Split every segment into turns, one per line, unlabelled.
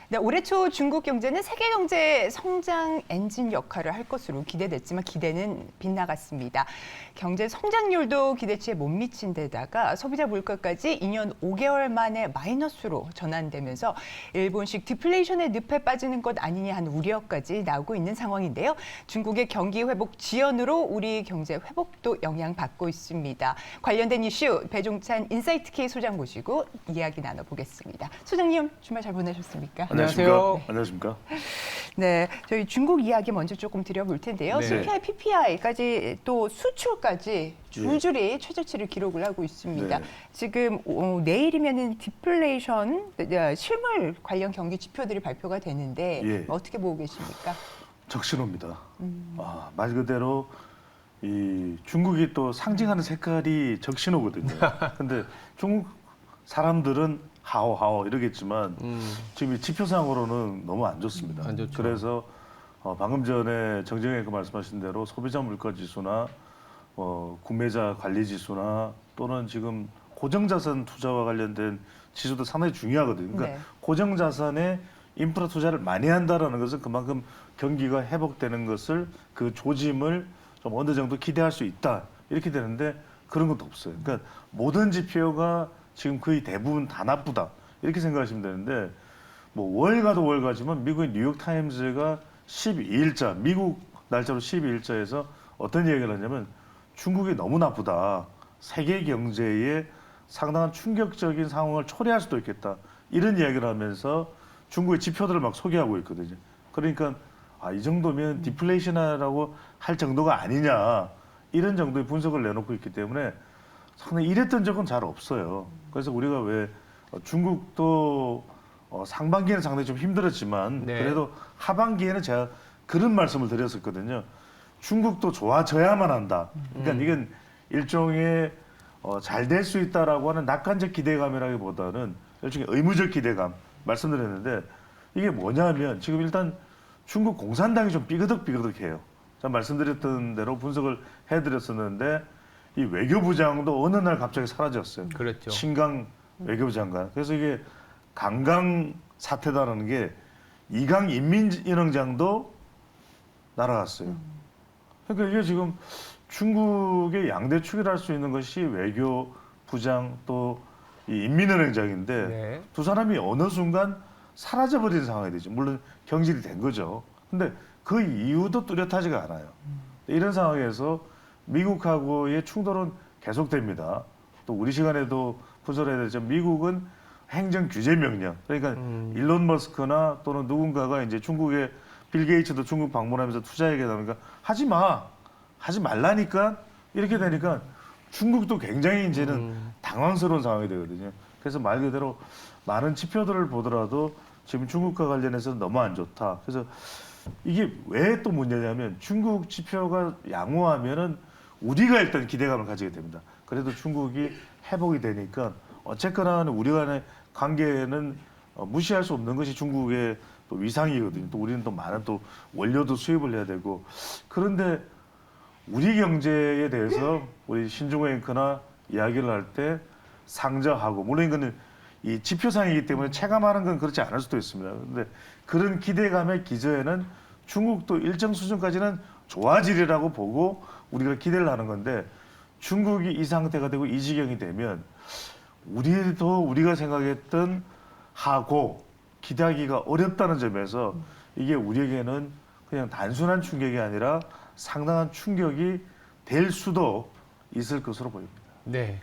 네, 올해 초 중국 경제는 세계 경제 성장 엔진 역할을 할 것으로 기대됐지만 기대는 빗나갔습니다. 경제 성장률도 기대치에 못 미친 데다가 소비자 물가까지 2년 5개월 만에 마이너스로 전환되면서 일본식 디플레이션의 늪에 빠지는 것 아니냐 하는 우려까지 나오고 있는 상황인데요. 중국의 경기 회복 지연으로 우리 경제 회복도 영향받고 있습니다. 관련된 이슈 배종찬 인사이트K 소장 모시고 이야기 나눠보겠습니다. 소장님 주말 잘 보내셨습니까?
안녕하세요. 안녕하십니까?
네, 저희 중국 이야기 먼저 조금 드려볼 텐데요.
네.
CPI, PPI까지 또 수출까지 줄줄이 최저치를 기록을 하고 있습니다.
네.
지금 내일이면은 디플레이션 실물 관련 경기 지표들이 발표가 되는데
예.
어떻게 보고 계십니까?
적신호입니다. 말 그대로 이 중국이 또 상징하는 색깔이 적신호거든요. 근데 중국 사람들은 하오 이러겠지만 지금 이 지표상으로는 너무 안 좋습니다.
안 좋죠.
그래서 방금 전에 정정혜 그 말씀하신 대로 소비자 물가 지수나 구매자 관리 지수나 또는 지금 고정자산 투자와 관련된 지수도 상당히 중요하거든요. 그러니까
네.
고정자산에 인프라 투자를 많이 한다라는 것은 그만큼 경기가 회복되는 것을 그 조짐을 좀 어느 정도 기대할 수 있다 이렇게 되는데 그런 것도 없어요. 그러니까 모든 지표가 지금 거의 대부분 다 나쁘다 이렇게 생각하시면 되는데 뭐 월가도 월가지만 미국의 뉴욕 타임즈가 12일자 미국 날짜로 12일자에서 어떤 얘기를 하냐면 중국이 너무 나쁘다 세계 경제에 상당한 충격적인 상황을 초래할 수도 있겠다 이런 이야기를 하면서 중국의 지표들을 막 소개하고 있거든요. 그러니까 이 정도면 디플레이션이라고 할 정도가 아니냐 이런 정도의 분석을 내놓고 있기 때문에 상당히 이랬던 적은 잘 없어요. 그래서 우리가 왜 중국도 상반기에는 상당히 좀 힘들었지만
네.
그래도 하반기에는 제가 그런 말씀을 드렸었거든요. 중국도 좋아져야만 한다. 그러니까 이건 일종의 잘 될 수 있다라고 하는 낙관적 기대감이라기보다는 일종의 의무적 기대감 말씀드렸는데 이게 뭐냐면 지금 일단 중국 공산당이 좀 삐그덕삐그덕해요. 제가 말씀드렸던 대로 분석을 해드렸었는데 이 외교부장도 어느 날 갑자기 사라졌어요.
그렇죠.
신강 외교부 장관. 그래서 이게 강강 사태다라는 게 이강 인민위원장도 날아갔어요. 그러니까 이게 지금 중국의 양대 축이라 할 수 있는 것이 외교부장 또 이 인민은행장인데
네.
두 사람이 어느 순간 사라져버리는 상황이 되죠. 물론 경질이 된 거죠. 근데 그 이유도 뚜렷하지가 않아요. 이런 상황에서 미국하고의 충돌은 계속됩니다. 또 우리 시간에도 분석을 해야 되죠. 미국은 행정 규제 명령. 그러니까 일론 머스크나 또는 누군가가 이제 중국의 빌 게이츠도 중국 방문하면서 투자 얘기하니까 하지 마. 하지 말라니까 이렇게 되니까 중국도 굉장히 이제는 당황스러운 상황이 되거든요. 그래서 말 그대로 많은 지표들을 보더라도 지금 중국과 관련해서 너무 안 좋다. 그래서 이게 왜 또 문제냐면 중국 지표가 양호하면은 우리가 일단 기대감을 가지게 됩니다. 그래도 중국이 회복이 되니까 어쨌거나 우리 간의 관계는 무시할 수 없는 것이 중국의 또 위상이거든요. 또 우리는 또 많은 또 원료도 수입을 해야 되고 그런데 우리 경제에 대해서 우리 신중호 앵커나 이야기를 할 때 상저하고 물론 이거는 이 지표상이기 때문에 체감하는 건 그렇지 않을 수도 있습니다. 그런데 그런 기대감의 기저에는 중국도 일정 수준까지는 좋아지리라고 보고 우리가 기대를 하는 건데 중국이 이 상태가 되고 이 지경이 되면 우리도 우리가 생각했던 하고 기대하기가 어렵다는 점에서 이게 우리에게는 그냥 단순한 충격이 아니라 상당한 충격이 될 수도 있을 것으로 보입니다.
네.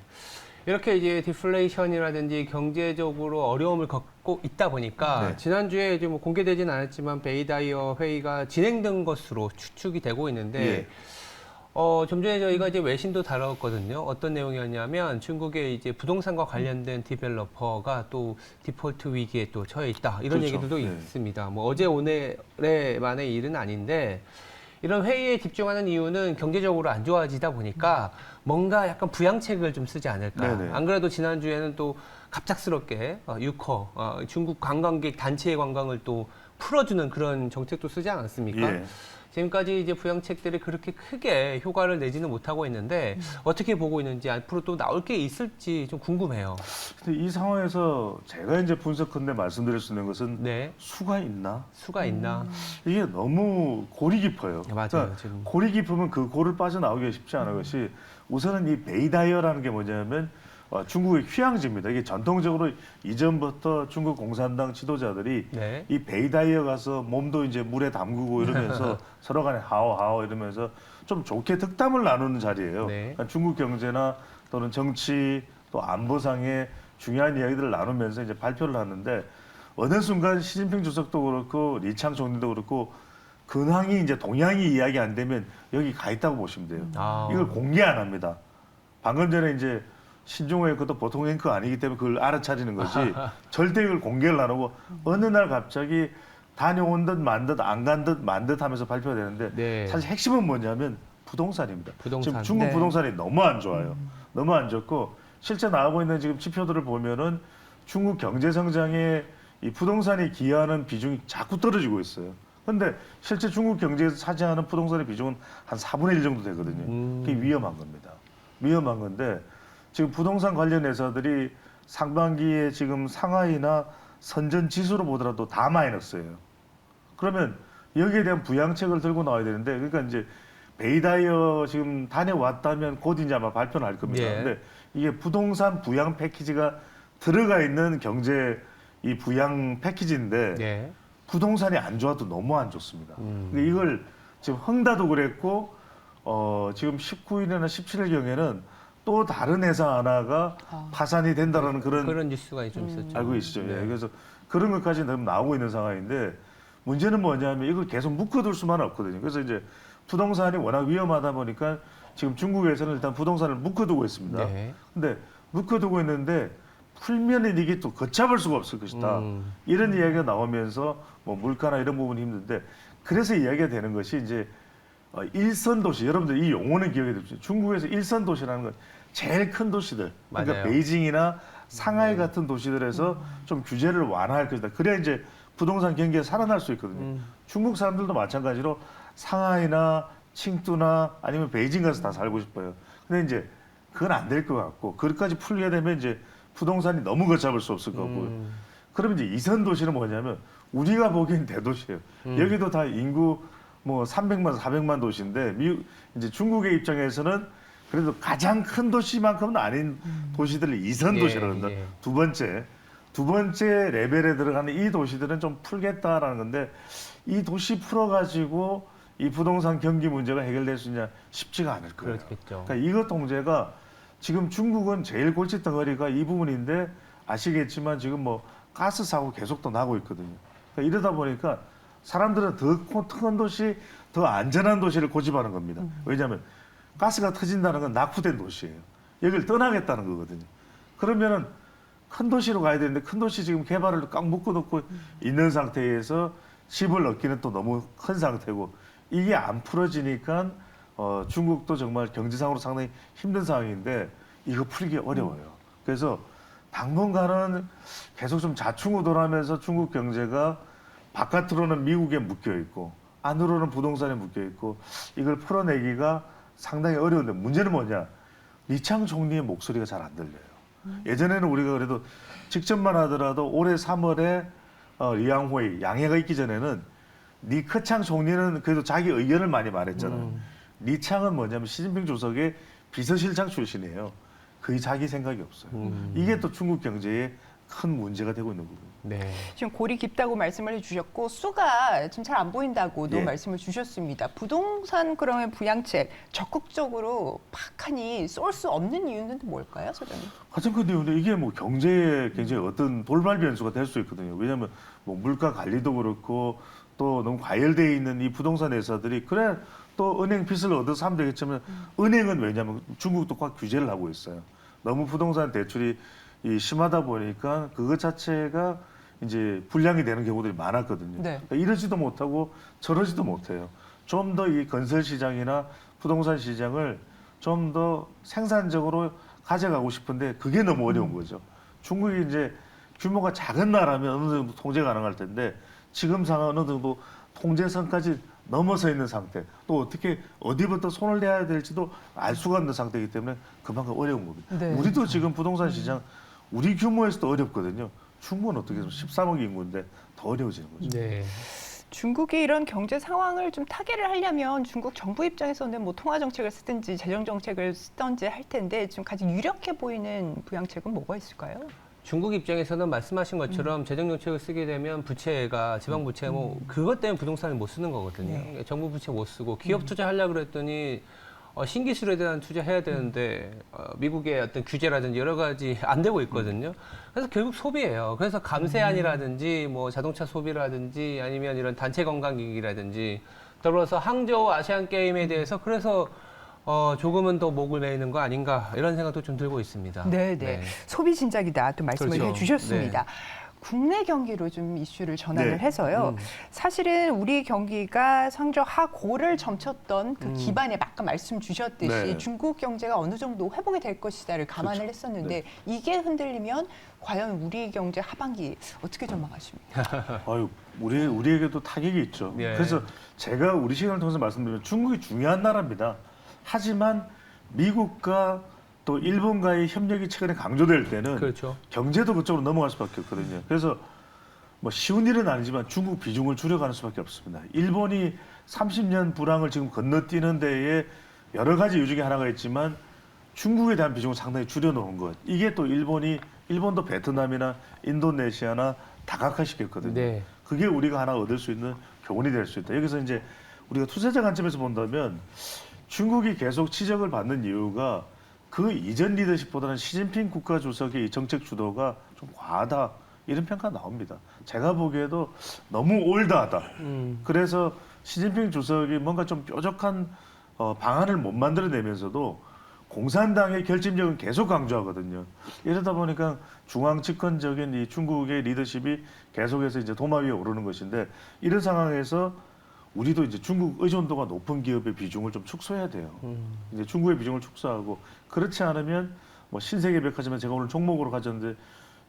이렇게 이제 디플레이션이라든지 경제적으로 어려움을 겪고 있다 보니까
네.
지난주에 이제 뭐 공개되진 않았지만 베이다이어 회의가 진행된 것으로 추측이 되고 있는데
예.
좀 전에 저희가 이제 외신도 다뤘거든요. 어떤 내용이었냐면 중국의 이제 부동산과 관련된 디벨로퍼가 또 디폴트 위기에 또 처해 있다. 이런
그렇죠.
얘기들도
네.
있습니다. 뭐 어제 오늘만의 일은 아닌데 이런 회의에 집중하는 이유는 경제적으로 안 좋아지다 보니까 뭔가 약간 부양책을 좀 쓰지 않을까.
네네.
안 그래도 지난주에는 또 갑작스럽게 유커, 중국 관광객 단체 관광을 또 풀어주는 그런 정책도 쓰지 않았습니까?
예.
지금까지 이제 부양책들이 그렇게 크게 효과를 내지는 못하고 있는데 어떻게 보고 있는지 앞으로 또 나올 게 있을지 좀 궁금해요.
근데 이 상황에서 제가 이제 분석컨대 말씀드릴 수 있는 것은
네,
수가 있나?
수가 있나?
이게 너무 골이 깊어요.
맞아요.
그러니까
지금
골이 깊으면 그 골을 빠져나오기가 쉽지 않은 것이 우선은 이 베이다이어라는 게 뭐냐면 중국의 휴양지입니다. 이게 전통적으로 이전부터 중국 공산당 지도자들이
네,
이 베이다이어 가서 몸도 이제 물에 담그고 이러면서 서로 간에 하오 이러면서 좀 좋게 덕담을 나누는 자리예요.
네.
그러니까 중국 경제나 또는 정치 또 안보상의 중요한 이야기들을 나누면서 이제 발표를 하는데 어느 순간 시진핑 주석도 그렇고 리창 총리도 그렇고 근황이 이제 동향이 이야기 안 되면 여기 가 있다고 보시면 돼요.
아.
이걸 공개 안 합니다. 방금 전에 이제 신종호의 그것도 보통 앵커 아니기 때문에 그걸 알아차리는 거지 절대 이걸 공개를 안 하고 어느 날 갑자기 다녀온 듯 만 듯 안 간 듯 만 듯 하면서 발표가 되는데
네.
사실 핵심은 뭐냐면 부동산입니다.
부동산.
지금 중국
네.
부동산이 너무 안 좋아요. 너무 안 좋고 실제 나오고 있는 지금 지표들을 보면은 중국 경제 성장에 이 부동산이 기여하는 비중이 자꾸 떨어지고 있어요. 근데 실제 중국 경제에서 차지하는 부동산의 비중은 한 4분의 1 정도 되거든요. 그게 위험한 겁니다. 위험한 건데 지금 부동산 관련 회사들이 상반기에 지금 상하이나 선전 지수로 보더라도 다 마이너스예요. 그러면 여기에 대한 부양책을 들고 나와야 되는데 그러니까 이제 베이다이어 지금 다녀왔다면 곧 이제 아마 발표를 할 겁니다.
예.
근데 이게 부동산 부양 패키지가 들어가 있는 경제 이 부양 패키지인데
네.
부동산이 안 좋아도 너무 안 좋습니다. 근데 이걸 지금 헝다도 그랬고 지금 19일이나 17일 경에는 또 다른 회사 하나가 파산이 된다라는 그런
뉴스가 좀 있었죠.
알고 계시죠?
네.
예. 그래서 그런 것까지 지금 나오고 있는 상황인데 문제는 뭐냐면 이걸 계속 묶어둘 수만은 없거든요. 그래서 이제 부동산이 워낙 위험하다 보니까 지금 중국에서는 일단 부동산을 묶어두고 있습니다.
네.
근데 묶어두고 있는데 풀면은 이게 또 걷잡을 수가 없을 것이다.
음.
이런 이야기가 나오면서 뭐 물가나 이런 부분이 힘든데 그래서 이야기가 되는 것이 이제 일선 도시 여러분들 이 용어는 기억해 두십시오. 중국에서 일선 도시라는 건 제일 큰 도시들 그러니까
맞아요.
베이징이나 상하이 같은 도시들에서 좀 규제를 완화할 것이다. 그래야 이제 부동산 경기가 살아날 수 있거든요. 중국 사람들도 마찬가지로 상하이나 칭두나 아니면 베이징 가서 다 살고 싶어요. 근데 이제 그건 안 될 것 같고 그것까지 풀게 되면 이제 부동산이 너무 걷잡을 수 없을 거고 그러면 이제 이선 도시는 뭐냐면 우리가 보기엔 대도시예요. 여기도 다 인구 뭐 300만, 400만 도시인데 미국 이제 중국의 입장에서는 그래도 가장 큰 도시만큼은 아닌 도시들을 이선
예,
도시라고 한다.
예.
두 번째 레벨에 들어가는 이 도시들은 좀 풀겠다라는 건데 이 도시 풀어가지고 이 부동산 경기 문제가 해결될 수 있냐 쉽지가 않을 거예요.
그렇겠죠.
그러니까 이것 통제가 지금 중국은 제일 골칫덩어리가 이 부분인데 아시겠지만 지금 뭐 가스 사고 계속 또 나고 있거든요. 그러니까 이러다 보니까 사람들은 더 큰 도시, 더 안전한 도시를 고집하는 겁니다. 왜냐하면 가스가 터진다는 건 낙후된 도시예요. 여기를 떠나겠다는 거거든요. 그러면은 큰 도시로 가야 되는데 큰 도시 지금 개발을 꽉 묶어놓고 있는 상태에서 집을 얻기는 또 너무 큰 상태고 이게 안 풀어지니까 중국도 정말 경제상으로 상당히 힘든 상황인데 이거 풀기 어려워요. 그래서 당분간은 계속 좀 좌충우돌하면서 중국 경제가 바깥으로는 미국에 묶여 있고 안으로는 부동산에 묶여 있고 이걸 풀어내기가 상당히 어려운데 문제는 뭐냐? 리창 총리의 목소리가 잘 안 들려요. 예전에는 우리가 그래도 직접만 하더라도 올해 3월에 리양호이 양해가 있기 전에는 리커창 총리는 그래도 자기 의견을 많이 말했잖아요. 리창은 뭐냐면 시진핑 주석의 비서실장 출신이에요. 거의 자기 생각이 없어요. 이게 또 중국 경제에 큰 문제가 되고 있는 거고요.
네.
지금 골이 깊다고 말씀을 해주셨고 수가 지금 잘 안 보인다고도
예.
말씀을 주셨습니다. 부동산 그러면 부양책 적극적으로 박하니 쏠 수 없는 이유는 또 뭘까요, 소장님?
가장 큰 이유는 이게 뭐 경제에 굉장히 어떤 돌발 변수가 될 수 있거든요. 왜냐하면 뭐 물가 관리도 그렇고 또 너무 과열되어 있는 이 부동산 회사들이 그래 또 은행 빚을 얻어서 하면 되겠지만 은행은 왜냐하면 중국도 꽉 규제를 하고 있어요. 너무 부동산 대출이 심하다 보니까 그것 자체가 이제 불량이 되는 경우들이 많았거든요.
네.
그러니까 이러지도 못하고 저러지도 못해요. 좀 더 이 건설 시장이나 부동산 시장을 좀 더 생산적으로 가져가고 싶은데 그게 너무 어려운 거죠. 중국이 이제 규모가 작은 나라면 어느 정도 통제 가능할 텐데 지금 상황은 어느 정도 통제선까지 넘어서 있는 상태, 또 어떻게 어디부터 손을 대야 될지도 알 수가 없는 상태이기 때문에 그만큼 어려운 겁니다.
네.
우리도 지금 부동산 시장 우리 규모에서도 어렵거든요. 중국은 어떻게 해서 13억 인구인데 더 어려워지는 거죠.
네.
중국이 이런 경제 상황을 좀 타개를 하려면 중국 정부 입장에서는 뭐 통화 정책을 쓰든지 재정 정책을 쓰든지 할 텐데 좀 가장 유력해 보이는 부양책은 뭐가 있을까요?
중국 입장에서는 말씀하신 것처럼 재정 정책을 쓰게 되면 부채가 지방 부채 뭐 그것 때문에 부동산을 못 쓰는 거거든요.
네.
정부 부채 못 쓰고 기업 투자하려고 그랬더니 신기술에 대한 투자해야 되는데 미국의 어떤 규제라든지 여러 가지 안 되고 있거든요. 그래서 결국 소비예요. 그래서 감세안이라든지 뭐 자동차 소비라든지 아니면 이런 단체 관광객이라든지 더불어서 항저우 아시안 게임에 대해서 그래서 조금은 더 목을 메이는 거 아닌가 이런 생각도 좀 들고 있습니다.
네, 네. 소비 진작이다 또 말씀을
그렇죠.
해주셨습니다. 국내 경기로 좀 이슈를 전환을
네.
해서요. 사실은 우리 경기가 상저 하고를 점쳤던 그 기반에 아까 말씀 주셨듯이
네.
중국 경제가 어느 정도 회복이 될 것이다를 감안을
그렇죠.
했었는데 이게 흔들리면 과연 우리 경제 하반기 어떻게 전망하십니까?
아유, 우리에게도 타격이 있죠.
예.
그래서 제가 우리 시간을 통해서 말씀드리면 중국이 중요한 나라입니다. 하지만 미국과 또 일본과의 협력이 최근에 강조될 때는
그렇죠.
경제도 그쪽으로 넘어갈 수밖에 없거든요. 그래서 뭐 쉬운 일은 아니지만 중국 비중을 줄여가는 수밖에 없습니다. 일본이 30년 불황을 지금 건너뛰는 데에 여러 가지 이유 중에 하나가 있지만 중국에 대한 비중을 상당히 줄여놓은 것. 이게 또 일본도 베트남이나 인도네시아나 다각화시켰거든요.
네.
그게 우리가 하나 얻을 수 있는 교훈이 될 수 있다. 여기서 이제 우리가 투자자 관점에서 본다면 중국이 계속 지적을 받는 이유가 그 이전 리더십보다는 시진핑 국가주석의 이 정책 주도가 좀 과하다 이런 평가가 나옵니다. 제가 보기에도 너무 올드하다. 그래서 시진핑 주석이 뭔가 좀 뾰족한 방안을 못 만들어내면서도 공산당의 결집력은 계속 강조하거든요. 이러다 보니까 중앙 집권적인 이 중국의 리더십이 계속해서 이제 도마 위에 오르는 것인데 이런 상황에서 우리도 이제 중국 의존도가 높은 기업의 비중을 좀 축소해야 돼요. 이제 중국의 비중을 축소하고 그렇지 않으면 뭐 신세계 백화점에 제가 오늘 종목으로 가졌는데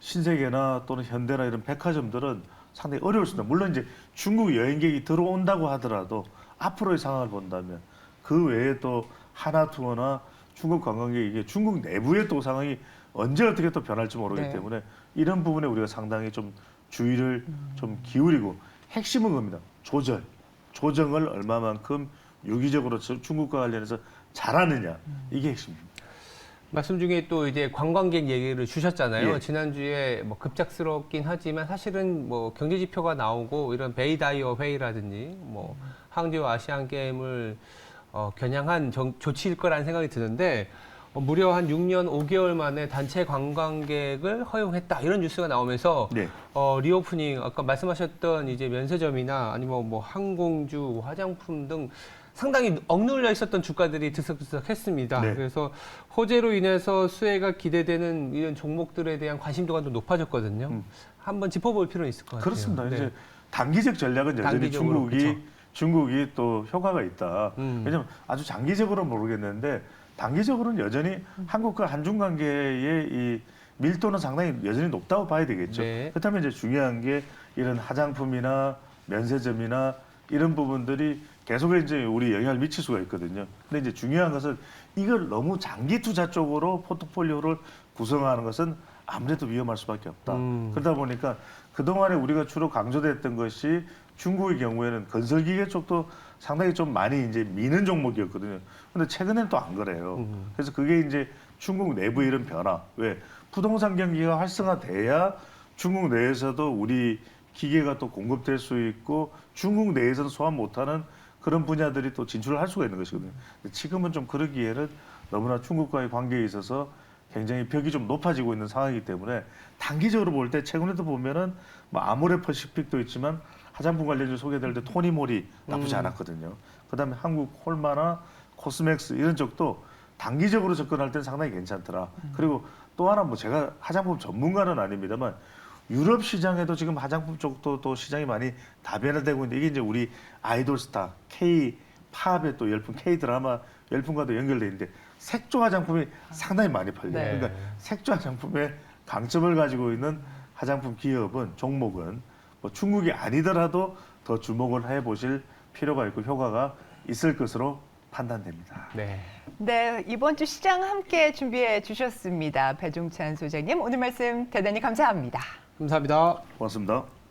신세계나 또는 현대나 이런 백화점들은 상당히 어려울 수 있다. 물론 이제 중국 여행객이 들어온다고 하더라도 앞으로의 상황을 본다면 그 외에 또 하나투어나 중국 관광객이 이게 중국 내부의 또 상황이 언제 어떻게 또 변할지 모르기
네.
때문에 이런 부분에 우리가 상당히 좀 주의를 좀 기울이고 핵심은 겁니다. 조정을 얼마만큼 유기적으로 중국과 관련해서 잘하느냐 이게 핵심입니다.
말씀 중에 또 이제 관광객 얘기를 주셨잖아요.
예.
지난주에 뭐 급작스럽긴 하지만 사실은 뭐 경제 지표가 나오고 이런 베이다이어 회의라든지 뭐 항저우 아시안 게임을 겨냥한 조치일 거라는 생각이 드는데 무려 한 6년 5개월 만에 단체 관광객을 허용했다 이런 뉴스가 나오면서
네.
리오프닝 아까 말씀하셨던 이제 면세점이나 아니면 뭐 항공주, 화장품 등 상당히 억눌려 있었던 주가들이 들썩들썩했습니다.
네.
그래서 호재로 인해서 수혜가 기대되는 이런 종목들에 대한 관심도가 좀 높아졌거든요. 한번 짚어볼 필요는 있을 것 같아요.
그렇습니다.
네.
이제 단기적 전략은 여전히
단기적으로,
중국이 또 효과가 있다. 왜냐하면 아주 장기적으로는 모르겠는데 단기적으로는 여전히 한국과 한중 관계의 이 밀도는 상당히 여전히 높다고 봐야 되겠죠.
네.
그렇다면 이제 중요한 게 이런 화장품이나 면세점이나 이런 부분들이 계속 이제 우리 영향을 미칠 수가 있거든요. 근데 이제 중요한 것은 이걸 너무 장기 투자 쪽으로 포트폴리오를 구성하는 것은 아무래도 위험할 수밖에 없다. 그러다 보니까 그동안에 우리가 주로 강조됐던 것이 중국의 경우에는 건설기계 쪽도 상당히 좀 많이 이제 미는 종목이었거든요. 근데 최근에는 또 안 그래요. 그래서 그게 이제 중국 내부의 이런 변화. 왜? 부동산 경기가 활성화돼야 중국 내에서도 우리 기계가 또 공급될 수 있고 중국 내에서는 소화 못하는 그런 분야들이 또 진출을 할 수가 있는 것이거든요. 지금은 좀 그러기에는 너무나 중국과의 관계에 있어서 굉장히 벽이 좀 높아지고 있는 상황이기 때문에 단기적으로 볼 때 최근에도 보면은 뭐 아모레퍼시픽도 있지만 화장품 관련주 소개될 때 토니모리 나쁘지 않았거든요. 그다음에 한국 홀마나 코스맥스 이런 쪽도 단기적으로 접근할 때는 상당히 괜찮더라. 그리고 또 하나 뭐 제가 화장품 전문가는 아닙니다만 유럽 시장에도 지금 화장품 쪽도 또 시장이 많이 다변화되고 있는데 이게 이제 우리 아이돌 스타 K 팝의 또 열풍 K 드라마 열풍과도 연결돼 있는데 색조 화장품이 상당히 많이 팔려요.
네.
그러니까 색조 화장품의 강점을 가지고 있는 화장품 기업은 종목은 뭐 중국이 아니더라도 더 주목을 해보실 필요가 있고 효과가 있을 것으로 판단됩니다.
네.
네, 이번 주 시장 함께 준비해 주셨습니다. 배종찬 소장님, 오늘 말씀 대단히 감사합니다.
감사합니다.
고맙습니다.